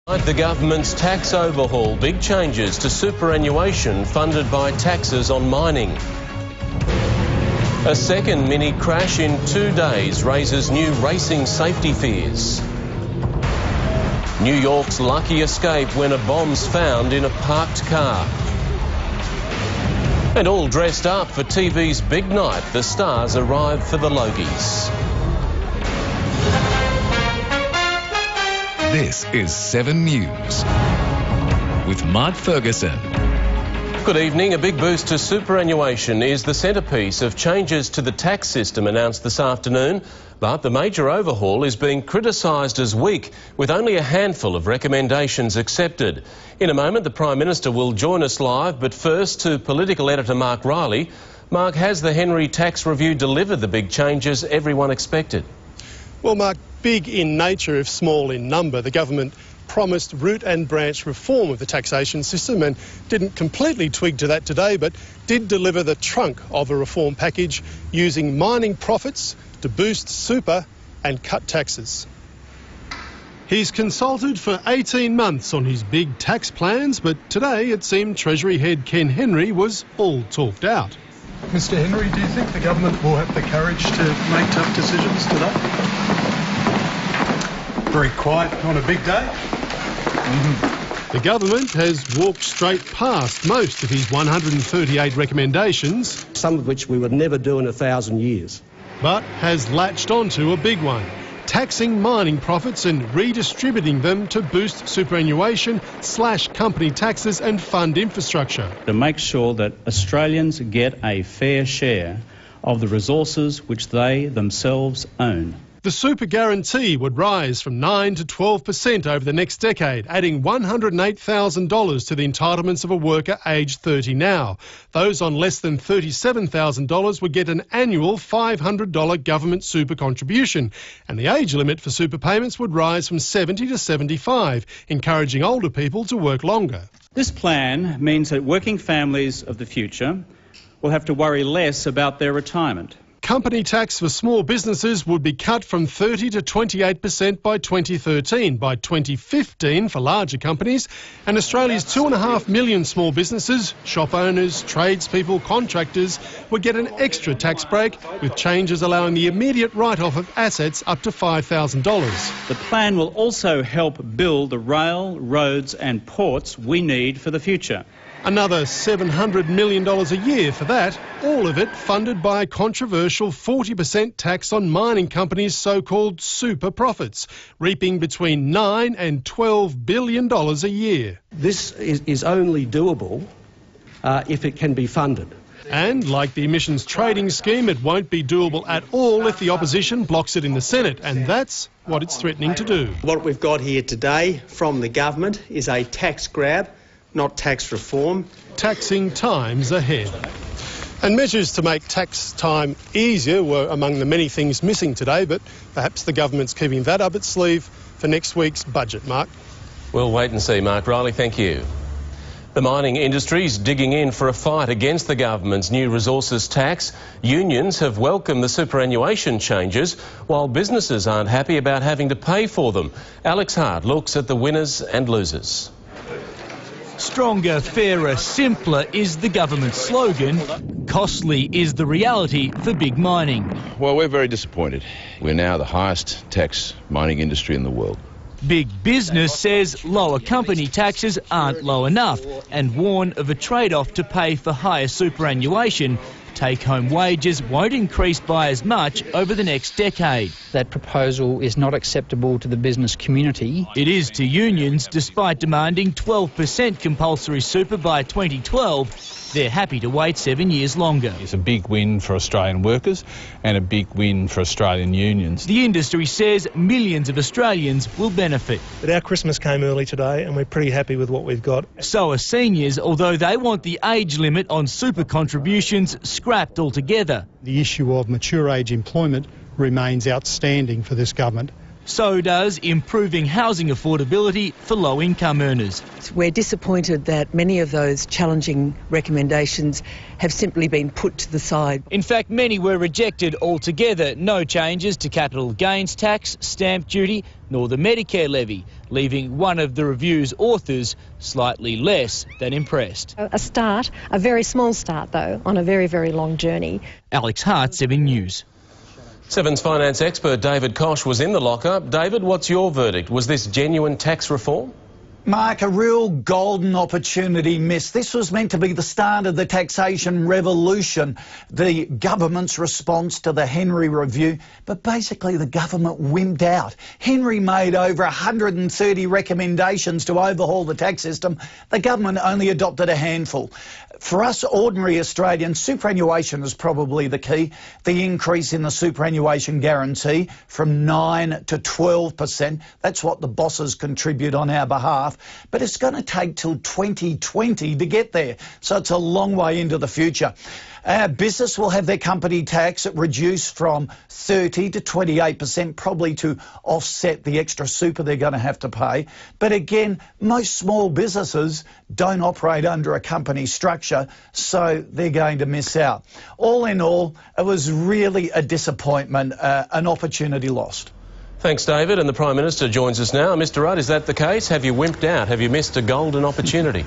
The government's tax overhaul, big changes to superannuation funded by taxes on mining. A second mini crash in 2 days raises new racing safety fears. New York's lucky escape when a bomb's found in a parked car. And all dressed up for TV's big night, the stars arrive for the Logies. This is 7 News with Mark Ferguson. Good evening. A big boost to superannuation is the centrepiece of changes to the tax system announced this afternoon. But the major overhaul is being criticised as weak, with only a handful of recommendations accepted. In a moment, the Prime Minister will join us live, but first to political editor Mark Riley. Mark, has the Henry Tax Review delivered the big changes everyone expected? Well, Mark, big in nature if small in number. The government promised root and branch reform of the taxation system and didn't completely twig to that today, but did deliver the trunk of a reform package using mining profits to boost super and cut taxes. He's consulted for 18 months on his big tax plans, but today it seemed Treasury head Ken Henry was all talked out. Mr Henry, do you think the government will have the courage to make tough decisions today? Very quiet on a big day. The government has walked straight past most of his 138 recommendations, some of which we would never do in 1,000 years. But has latched onto a big one, taxing mining profits and redistributing them to boost superannuation, slash company taxes and fund infrastructure. To make sure that Australians get a fair share of the resources which they themselves own. The super guarantee would rise from 9 to 12% over the next decade, adding $108,000 to the entitlements of a worker aged 30 now. Those on less than $37,000 would get an annual $500 government super contribution, and the age limit for super payments would rise from 70 to 75, encouraging older people to work longer. This plan means that working families of the future will have to worry less about their retirement. Company tax for small businesses would be cut from 30 to 28% by 2013, by 2015 for larger companies, and Australia's 2.5 million small businesses, shop owners, tradespeople, contractors would get an extra tax break, with changes allowing the immediate write-off of assets up to $5,000. The plan will also help build the rail, roads and ports we need for the future. Another $700 million a year for that, all of it funded by a controversial 40% tax on mining companies' so-called super profits, reaping between $9 and $12 billion a year. This is only doable if it can be funded. And like the emissions trading scheme, it won't be doable at all if the opposition blocks it in the Senate, and that's what it's threatening to do. What we've got here today from the government is a tax grab, not tax reform. Taxing times ahead. And measures to make tax time easier were among the many things missing today, but perhaps the government's keeping that up its sleeve for next week's budget, Mark. We'll wait and see, Mark Riley. Thank you. The mining industry's digging in for a fight against the government's new resources tax. Unions have welcomed the superannuation changes, while businesses aren't happy about having to pay for them. Alex Hart looks at the winners and losers. Stronger, fairer, simpler is the government's slogan. Costly is the reality for big mining. Well, we're very disappointed. We're now the highest tax mining industry in the world. Big business says lower company taxes aren't low enough and warn of a trade-off to pay for higher superannuation. Take-home wages won't increase by as much over the next decade. That proposal is not acceptable to the business community. It is to unions, despite demanding 12% compulsory super by 2012. They're happy to wait 7 years longer. It's a big win for Australian workers and a big win for Australian unions. The industry says millions of Australians will benefit. But our Christmas came early today and we're pretty happy with what we've got. So are seniors, although they want the age limit on super contributions scrapped altogether. The issue of mature age employment remains outstanding for this government. So does improving housing affordability for low-income earners. We're disappointed that many of those challenging recommendations have simply been put to the side. In fact, many were rejected altogether. No changes to capital gains tax, stamp duty, nor the Medicare levy, leaving one of the review's authors slightly less than impressed. A start, a very small start though, on a very, very long journey. Alex Hart, 7 News. Seven's finance expert David Koch was in the lockup. David, what's your verdict? Was this genuine tax reform? Mark, a real golden opportunity missed. This was meant to be the start of the taxation revolution, the government's response to the Henry Review, but basically the government wimped out. Henry made over 130 recommendations to overhaul the tax system. The government only adopted a handful. For us ordinary Australians, superannuation is probably the key. The increase in the superannuation guarantee from 9 to 12%, that's what the bosses contribute on our behalf. But it's going to take till 2020 to get there, so it's a long way into the future. Our business will have their company tax reduced from 30 to 28%, probably to offset the extra super they're going to have to pay. But again, most small businesses don't operate under a company structure, so they're going to miss out. All in all, it was really a disappointment, an opportunity lost. Thanks, David. And the Prime Minister joins us now. Mr Rudd, is that the case? Have you wimped out? Have you missed a golden opportunity?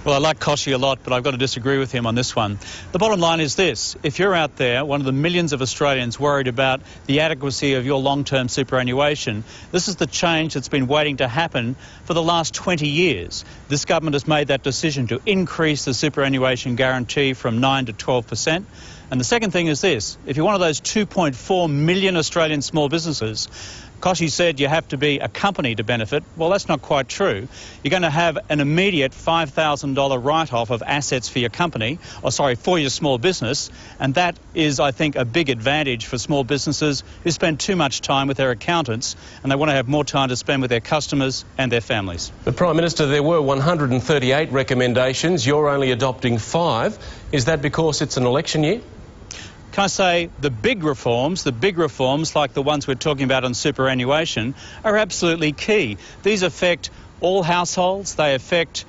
Well, I like Koshy a lot, but I've got to disagree with him on this one. The bottom line is this. If you're out there, one of the millions of Australians worried about the adequacy of your long-term superannuation, this is the change that's been waiting to happen for the last 20 years. This government has made that decision to increase the superannuation guarantee from 9 to 12%. And the second thing is this. If you're one of those 2.4 million Australian small businesses, Koshy said you have to be a company to benefit. Well, that's not quite true. You're going to have an immediate $5,000 write-off of assets for your company, for your small business, and that is, I think, a big advantage for small businesses who spend too much time with their accountants and they want to have more time to spend with their customers and their families. But, Prime Minister, there were 138 recommendations. You're only adopting 5. Is that because it's an election year? Can I say the big reforms like the ones we're talking about on superannuation are absolutely key. These affect all households, they affect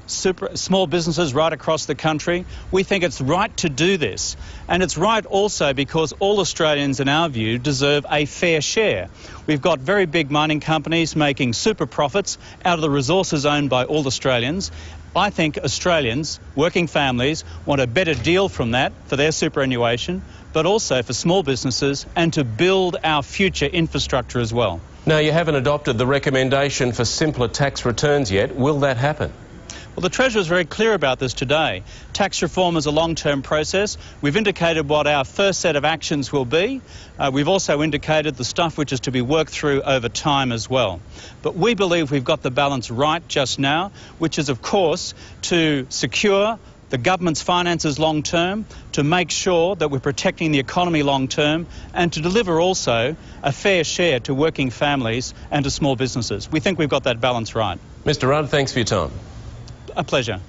small businesses right across the country. We think it's right to do this, and it's right also because all Australians, in our view, deserve a fair share. We've got very big mining companies making super profits out of the resources owned by all Australians. I think Australians, working families, want a better deal from that for their superannuation, but also for small businesses and to build our future infrastructure as well. Now, you haven't adopted the recommendation for simpler tax returns yet. Will that happen? Well, the Treasurer is very clear about this today. Tax reform is a long-term process. We've indicated what our first set of actions will be. We've also indicated the stuff which is to be worked through over time as well. But we believe we've got the balance right just now, which is, of course, to secure the government's finances long term, to make sure that we're protecting the economy long term, and to deliver also a fair share to working families and to small businesses. We think we've got that balance right. Mr Rudd, thanks for your time. A pleasure.